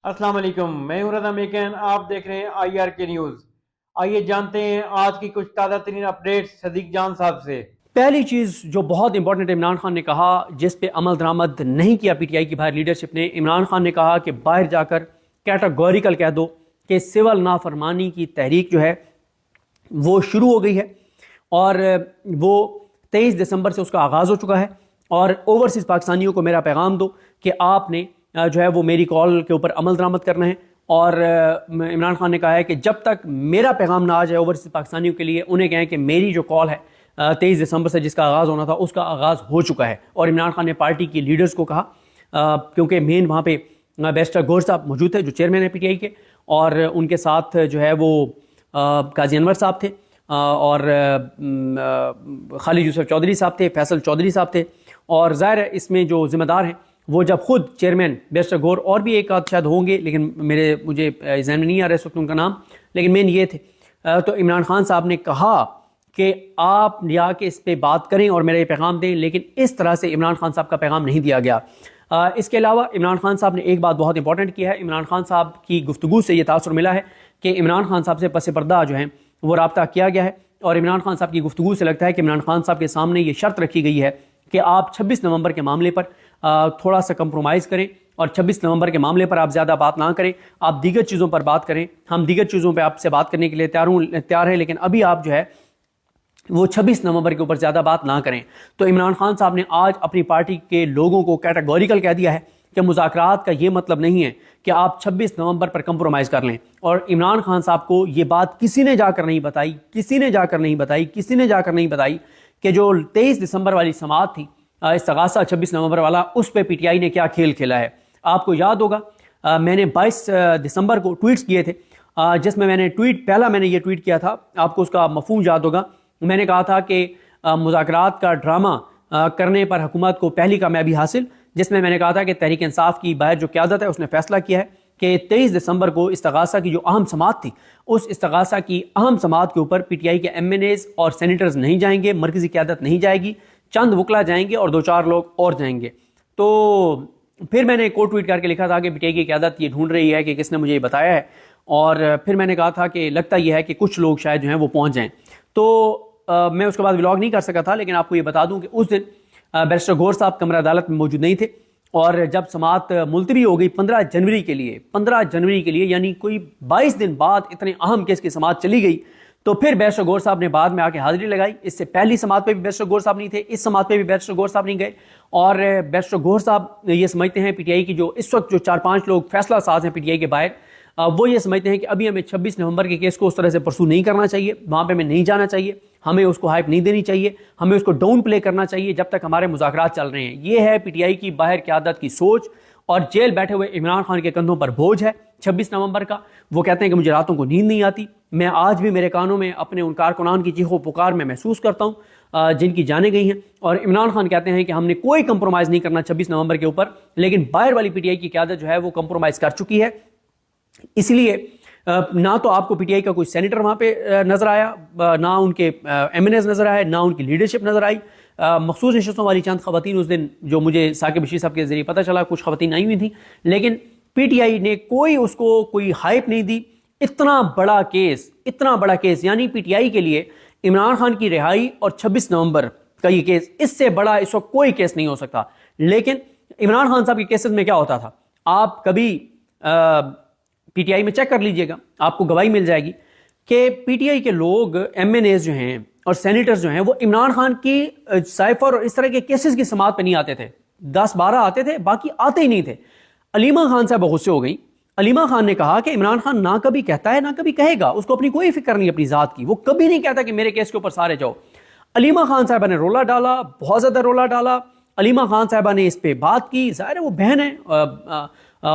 السلام علیکم، میں ہوں رضا میکن، آپ دیکھ رہے ہیں آئی آر کے نیوز۔ آئیے جانتے ہیں آج کی کچھ تازہ ترین اپڈیٹ صدیق جان صاحب سے۔ پہلی چیز جو بہت امپورٹنٹ عمران خان نے کہا، جس پہ عمل درآمد نہیں کیا پی ٹی آئی کی باہر لیڈرشپ نے، عمران خان نے کہا کہ باہر جا کر کیٹاگوریکل کہہ دو کہ سول نافرمانی کی تحریک جو ہے وہ شروع ہو گئی ہے، اور وہ 23 دسمبر سے اس کا آغاز ہو چکا ہے۔ اور اوورسیز پاکستانیوں کو میرا پیغام دو کہ آپ نے جو ہے وہ میری کال کے اوپر عمل درآمد کرنا ہے۔ اور عمران خان نے کہا ہے کہ جب تک میرا پیغام نہ آ جائے اوورسیز پاکستانیوں کے لیے، انہیں کہیں کہ میری جو کال ہے 23 دسمبر سے جس کا آغاز ہونا تھا اس کا آغاز ہو چکا ہے۔ اور عمران خان نے پارٹی کی لیڈرز کو کہا، کیونکہ مین وہاں پہ بیرسٹر گور صاحب موجود تھے جو چیئرمین ہے پی ٹی آئی کے، اور ان کے ساتھ جو ہے وہ قاضی انور صاحب تھے، اور خالد یوسف چودھری صاحب تھے، فیصل چودھری صاحب تھے، اور ظاہر ہے اس میں جو ذمہ دار ہیں وہ جب خود چیئرمین بیرسٹر گور، اور بھی ایک آدھ شاید ہوں گے لیکن مجھے ذہن میں نہیں آ رہا اس وقت ان کا نام، لیکن مین یہ تھے۔ تو عمران خان صاحب نے کہا کہ آپ یا کہ اس پہ بات کریں اور میرا یہ پیغام دیں، لیکن اس طرح سے عمران خان صاحب کا پیغام نہیں دیا گیا۔ اس کے علاوہ عمران خان صاحب نے ایک بات بہت امپورٹنٹ کی ہے۔ عمران خان صاحب کی گفتگو سے یہ تاثر ملا ہے کہ عمران خان صاحب سے پس پردہ جو ہیں وہ رابطہ کیا گیا ہے، اور عمران خان صاحب کی گفتگو سے لگتا ہے کہ عمران خان صاحب کے سامنے یہ شرط رکھی گئی ہے کہ آپ 26 نومبر کے معاملے پر تھوڑا سا کمپرومائز کریں، اور 26 نومبر کے معاملے پر آپ زیادہ بات نہ کریں، آپ دیگر چیزوں پر بات کریں۔ ہم دیگر چیزوں پہ آپ سے بات کرنے کے لیے تیار ہیں، لیکن ابھی آپ جو ہے وہ 26 نومبر کے اوپر زیادہ بات نہ کریں۔ تو عمران خان صاحب نے آج اپنی پارٹی کے لوگوں کو کیٹاگوریکل کہہ دیا ہے کہ مذاکرات کا یہ مطلب نہیں ہے کہ آپ 26 نومبر پر کمپرومائز کر لیں۔ اور عمران خان صاحب کو یہ بات کسی نے جا کر نہیں بتائی کہ جو 23 دسمبر والی سماعت تھی، استغاثہ 26 نومبر والا، اس پہ پی ٹی آئی نے کیا کھیل کھیلا ہے۔ آپ کو یاد ہوگا میں نے 22 دسمبر کو ٹویٹس کیے تھے، جس میں پہلا میں نے یہ ٹویٹ کیا تھا، آپ کو اس کا مفہوم یاد ہوگا۔ میں نے کہا تھا کہ مذاکرات کا ڈرامہ کرنے پر حکومت کو پہلی کامیابی حاصل، جس میں نے کہا تھا کہ تحریک انصاف کی باہر جو قیادت ہے اس نے فیصلہ کیا ہے کہ 23 دسمبر کو استغاثہ کی جو اہم سماعت تھی، اس استغاثہ کی اہم سماعت کے اوپر پی ٹی آئی کے ایم این ایز اور سینیٹرز نہیں جائیں گے، مرکزی قیادت نہیں جائے گی، چند وکلا جائیں گے اور 2-4 لوگ اور جائیں گے۔ تو پھر میں نے کوٹ ٹویٹ کر کے لکھا تھا کہ پی ٹی آئی کی قیادت یہ ڈھونڈ رہی ہے کہ کس نے مجھے یہ بتایا ہے، اور پھر میں نے کہا تھا کہ لگتا یہ ہے کہ کچھ لوگ شاید جو ہیں وہ پہنچ جائیں۔ تو میں اس کے بعد ولاگ نہیں کر سکا تھا، لیکن آپ کو یہ بتا دوں کہ اس دن بیرسٹر گور صاحب کمرہ عدالت میں موجود نہیں تھے، اور جب سماعت ملتوی ہو گئی 15 جنوری کے لیے، یعنی کوئی 22 دن بعد اتنے اہم کیس کی سماعت چلی گئی، تو پھر بیرسٹر گور صاحب نے بعد میں آ کے حاضری لگائی۔ اس سے پہلی سماعت پہ بھی بیرسٹر گور صاحب نہیں تھے، اس سماعت پہ بھی بیرسٹر گور صاحب نہیں گئے، اور بیرسٹر گور صاحب یہ سمجھتے ہیں، پی ٹی آئی کی جو اس وقت جو 4-5 لوگ فیصلہ ساز ہیں پی ٹی آئی کے باہر، وہ یہ سمجھتے ہیں کہ ابھی ہمیں 26 نومبر کے کیس کو اس طرح سے پرسو نہیں کرنا چاہیے، وہاں پہ ہمیں نہیں جانا چاہیے، ہمیں اس کو ہائپ نہیں دینی چاہیے، ہمیں اس کو ڈاؤن پلے کرنا چاہیے جب تک ہمارے مذاکرات چل رہے ہیں۔ یہ ہے پی ٹی آئی کی باہر قیادت کی سوچ، اور جیل بیٹھے ہوئے عمران خان کے کندھوں پر بوجھ ہے 26 نومبر کا۔ وہ کہتے ہیں کہ مجھے راتوں کو نیند نہیں آتی، میں آج بھی میرے کانوں میں اپنے ان کارکنان کی چیخ و پکار میں محسوس کرتا ہوں جن کی جانیں گئی ہیں۔ اور عمران خان کہتے ہیں کہ ہم نے کوئی کمپرومائز نہیں کرنا 26 نومبر کے اوپر، لیکن باہر والی پی ٹی آئی کی قیادت جو ہے وہ کمپرومائز کر چکی ہے۔ اس لیے نہ تو آپ کو پی ٹی آئی کا کوئی سینیٹر وہاں پہ نظر آیا، نہ ان کے ایم این ایز نظر آئے، نہ ان کی لیڈرشپ نظر آئی۔ مخصوص نشستوں والی چند خواتین اس دن جو مجھے ثاقب بشیر صاحب کے ذریعے پتہ چلا، کچھ خواتین آئی ہوئی تھیں، لیکن پی ٹی آئی نے اس کو کوئی ہائپ نہیں دی۔ اتنا بڑا کیس، یعنی پی ٹی آئی کے لیے عمران خان کی رہائی اور 26 نومبر کا یہ کیس، اس سے بڑا اس وقت کوئی کیس نہیں ہو سکتا۔ لیکن عمران خان صاحب کے کیسز میں کیا ہوتا تھا، آپ کبھی پی ٹی آئی میں چیک کر لیجئے گا، آپ کو گواہی مل جائے گی کہ پی ٹی آئی کے لوگ، ایم این ایز جو ہیں اور سینیٹرز جو ہیں، وہ عمران خان کی سائفر اور اس طرح کے کیسز کی سماعت پہ نہیں آتے تھے۔ 10-12 آتے تھے، باقی آتے ہی نہیں تھے۔ علیمہ خان صاحب غصے ہو گئی۔ علیمہ خان نے کہا کہ عمران خان نہ کبھی کہتا ہے نہ کبھی کہے گا، اس کو اپنی کوئی فکر نہیں اپنی ذات کی، وہ کبھی نہیں کہتا کہ میرے کیس کے اوپر سارے جاؤ۔ علیمہ خان صاحبہ نے رولا ڈالا، بہت زیادہ رولا ڈالا۔ علیمہ خان صاحبہ نے اس پہ بات کی، ظاہر ہے وہ بہن ہے،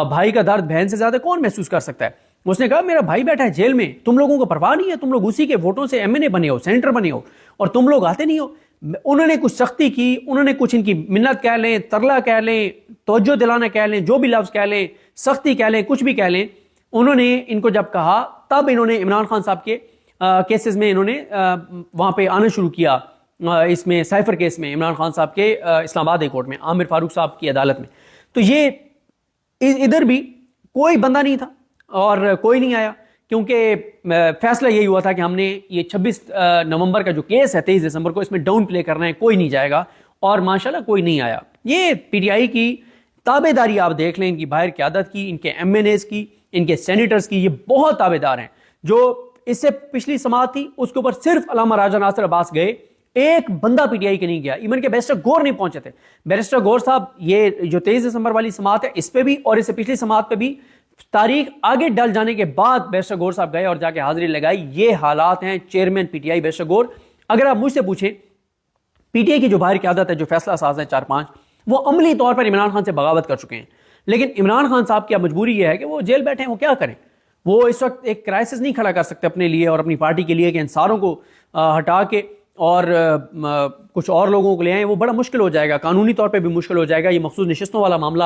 بھائی کا درد بہن سے زیادہ کون محسوس کر سکتا ہے۔ اس نے کہا میرا بھائی بیٹھا ہے جیل میں، تم لوگوں کو پرواہ نہیں ہے، تم لوگ اسی کے ووٹوں سے ایم این اے بنے ہو، سینیٹر بنے ہو، اور تم لوگ آتے نہیں ہو۔ انہوں نے کچھ سختی کی، انہوں نے کچھ ان کی منت کہہ لیں، ترلا کہہ لیں، توجہ دلانا کہہ لیں، جو بھی لفظ کہہ لیں، سختی کہہ لیں، کچھ بھی کہہ لیں، انہوں نے ان کو جب کہا تب انہوں نے عمران خان صاحب کے کیسز میں انہوں نے وہاں پہ آنا شروع کیا۔ اس میں سائفر کیس میں عمران خان صاحب کے اسلام آباد ہائی کورٹ میں عامر فاروق صاحب کی عدالت میں۔ تو یہ ادھر بھی کوئی بندہ نہیں تھا اور کوئی نہیں آیا، کیونکہ فیصلہ یہی ہوا تھا کہ ہم نے یہ 26 نومبر کا جو کیس ہے 23 دسمبر کو، اس میں ڈاؤن پلے کرنا ہے، کوئی نہیں جائے گا، اور ماشاءاللہ کوئی نہیں آیا۔ یہ پی ٹی آئی کی تابع داری آپ دیکھ لیں، ان کی باہر قیادت کی، ان کے ایم این ایز کی، ان کے سینیٹرز کی، یہ بہت تابع دار ہیں۔ جو اس سے پچھلی سماعت تھی اس کے اوپر صرف علامہ راجہ ناصر عباس گئے، ایک بندہ پی ٹی آئی کے نہیں گیا، ایون کہ بیرسٹر گور نہیں پہنچے تھے۔ بیرسٹر گور صاحب یہ جو 23 دسمبر والی سماعت ہے اس پہ بھی اور اس سے پچھلی سماعت پہ بھی تاریخ آگے ڈل جانے کے بعد بیرسٹر گور صاحب گئے اور جا کے حاضری لگائی۔ یہ حالات ہیں chairman P T I barrister گور۔ اگر آپ مجھ سے پوچھیں پی ٹی آئی کی جو باہر قیادت ہے، جو فیصلہ ساز ہے 4-5، وہ عملی طور پر عمران خان سے بغاوت کر چکے ہیں، لیکن عمران خان صاحب کی اب مجبوری یہ ہے کہ وہ جیل بیٹھے ہیں، وہ کیا کریں؟ وہ اس وقت ایک کرائسس نہیں کھڑا کر سکتے اپنے لیے اور اپنی پارٹی کے لیے کہ ان ساروں کو ہٹا کے اور کچھ اور لوگوں کو لے آئیں، وہ بڑا مشکل ہو جائے گا، قانونی طور پہ بھی مشکل ہو جائے گا۔ یہ مخصوص نشستوں والا معاملہ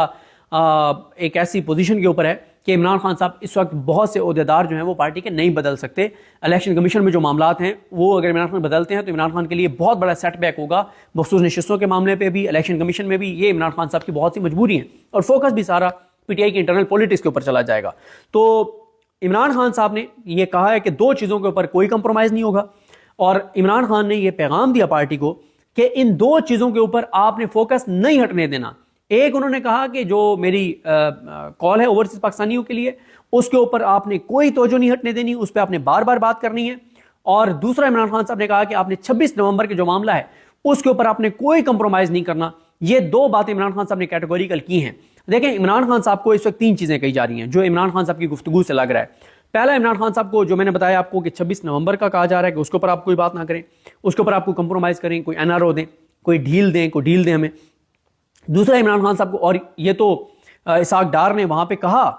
ایک ایسی پوزیشن کے اوپر ہے کہ عمران خان صاحب اس وقت بہت سے عہدیدار جو ہیں وہ پارٹی کے نہیں بدل سکتے۔ الیکشن کمیشن میں جو معاملات ہیں وہ اگر عمران خان بدلتے ہیں تو عمران خان کے لیے بہت بڑا سیٹ بیک ہوگا، مخصوص نشستوں کے معاملے پہ بھی، الیکشن کمیشن میں بھی۔ یہ عمران خان صاحب کی بہت سی مجبوری ہیں اور فوکس بھی سارا پی ٹی آئی کی انٹرنل پولیٹکس کے اوپر چلا جائے گا۔ تو عمران خان صاحب نے یہ کہا ہے کہ 2 چیزوں کے اوپر کوئی کمپرومائز نہیں ہوگا، اور عمران خان نے یہ پیغام دیا پارٹی کو کہ ان 2 چیزوں کے اوپر آپ نے فوکس نہیں ہٹنے دینا۔ ایک انہوں نے کہا کہ جو میری کال ہے اوورسیز پاکستانیوں کے لیے، اس کے اوپر آپ نے کوئی توجہ نہیں ہٹنے دینی، اس پہ آپ نے بار بار بات کرنی ہے۔ اور دوسرا عمران خان صاحب نے کہا کہ آپ نے 26 نومبر کے جو معاملہ ہے اس کے اوپر آپ نے کوئی کمپرومائز نہیں کرنا۔ یہ 2 باتیں عمران خان صاحب نے کیٹیگوریکل کی ہیں۔ دیکھیں عمران خان صاحب کو اس وقت 3 چیزیں کہی جا رہی ہیں جو عمران خان صاحب کی گفتگو سے لگ رہا ہے۔ پہلا، عمران خان صاحب کو جو میں نے بتایا آپ کو کہ 26 نومبر کا کہا جا رہا ہے کہ اس کے اوپر آپ کوئی بات نہ کریں، اس کے اوپر آپ کو کمپرومائز کریں، کوئی این آر او دیں، کوئی ڈھیل دیں ہمیں۔ دوسرا عمران خان صاحب کو، اور یہ تو اسحاق ڈار نے وہاں پہ کہا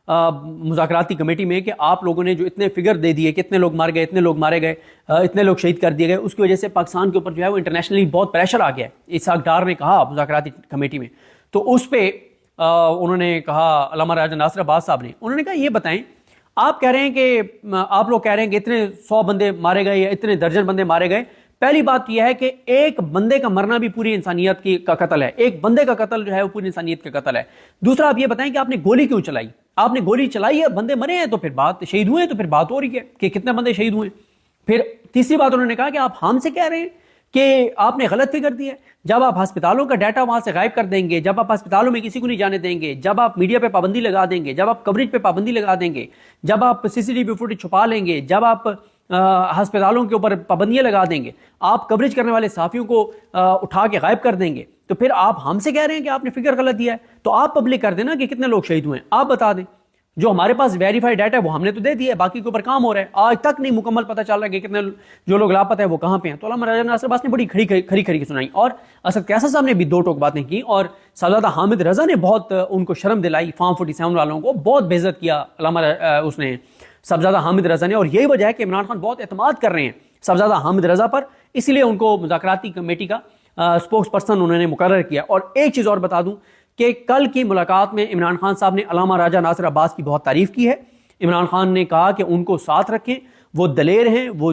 مذاکراتی کمیٹی میں کہ آپ لوگوں نے جو اتنے فگر دے دیے، کتنے لوگ مار گئے، اتنے لوگ مارے گئے، اتنے لوگ شہید کر دیے گئے، اس کی وجہ سے پاکستان کے اوپر جو ہے وہ انٹرنیشنلی بہت پریشر آ گیا ہے، اسحاق ڈار نے کہا مذاکراتی کمیٹی میں۔ تو اس پہ انہوں نے کہا، علامہ راجہ ناصر عباس صاحب نے، انہوں نے کہا یہ بتائیں، آپ کہہ رہے ہیں کہ آپ لوگ کہہ رہے ہیں کہ اتنے 100 بندے مارے گئے یا اتنے درجن بندے مارے گئے۔ پہلی بات یہ ہے کہ ایک بندے کا مرنا بھی پوری انسانیت کا قتل ہے، ایک بندے کا قتل جو ہے وہ پوری انسانیت کا قتل ہے۔ دوسرا آپ یہ بتائیں کہ آپ نے گولی کیوں چلائی؟ آپ نے گولی چلائی ہے، بندے مرے ہیں تو پھر بات، شہید ہوئے ہیں تو پھر بات ہو رہی ہے کہ کتنے بندے شہید ہوئے ہیں۔ پھر تیسری بات انہوں نے کہا کہ آپ ہم سے کہہ رہے ہیں کہ آپ نے غلط فکر دی ہے۔ جب آپ ہسپتالوں کا ڈیٹا وہاں سے غائب کر دیں گے، جب آپ ہسپتالوں میں کسی کو نہیں جانے دیں گے، جب آپ میڈیا پہ پابندی لگا دیں گے، جب آپ کوریج پہ پابندی لگا دیں گے، جب آپ سی سی ٹی وی فوٹیج چھپا لیں گے، جب آپ ہسپتالوں کے اوپر پابندیاں لگا دیں گے، آپ کوریج کرنے والے صحافیوں کو اٹھا کے غائب کر دیں گے، تو پھر آپ ہم سے کہہ رہے ہیں کہ آپ نے فگر غلط دیا ہے۔ تو آپ پبلک کر دینا کہ کتنے لوگ شہید ہوئے ہیں، آپ بتا دیں۔ جو ہمارے پاس ویریفائی ڈیٹا ہے وہ ہم نے تو دے دیا ہے، باقی کے اوپر کام ہو رہا ہے، آج تک نہیں مکمل پتہ چل رہا ہے کہ کتنے جو لوگ لاپتہ ہیں وہ کہاں پہ ہیں۔ تو علامہ راجہ ناصر عباس نے بڑی کھری سنائی، اور اسد قیصر صاحب نے بھی 2 ٹوک باتیں کی، اور صاحبزادہ حامد رضا نے بہت ان کو شرم دلائی، فارم 47 والوں کو بہت بے عزت کیا علامہ اس نے صاحبزادہ حامد رضا نے، اور یہی وجہ ہے کہ عمران خان بہت اعتماد کر رہے ہیں صاحبزادہ حامد رضا پر، اس لیے ان کو مذاکراتی کمیٹی کا اسپوکس پرسن انہوں نے مقرر کیا۔ اور ایک چیز اور بتا دوں کہ کل کی ملاقات میں عمران خان صاحب نے علامہ راجہ ناصر عباس کی بہت تعریف کی ہے۔ عمران خان نے کہا کہ ان کو ساتھ رکھیں، وہ دلیر ہیں، وہ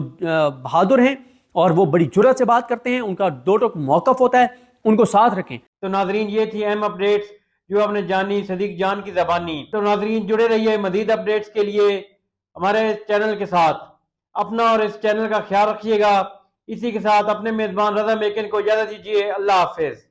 بہادر ہیں، اور وہ بڑی جرأت سے بات کرتے ہیں، ان کا 2 ٹوک موقف ہوتا ہے، ان کو ساتھ رکھیں۔ تو ناظرین یہ تھی اہم اپڈیٹس جو آپ نے جانی صدیق جان کی زبانی۔ تو ناظرین جڑے رہیے مزید اپڈیٹس کے لیے ہمارے چینل کے ساتھ، اپنا اور اس چینل کا خیال رکھیے گا۔ اسی کے ساتھ اپنے میزبان رضا میکن کو اجازت دیجیے، اللہ حافظ۔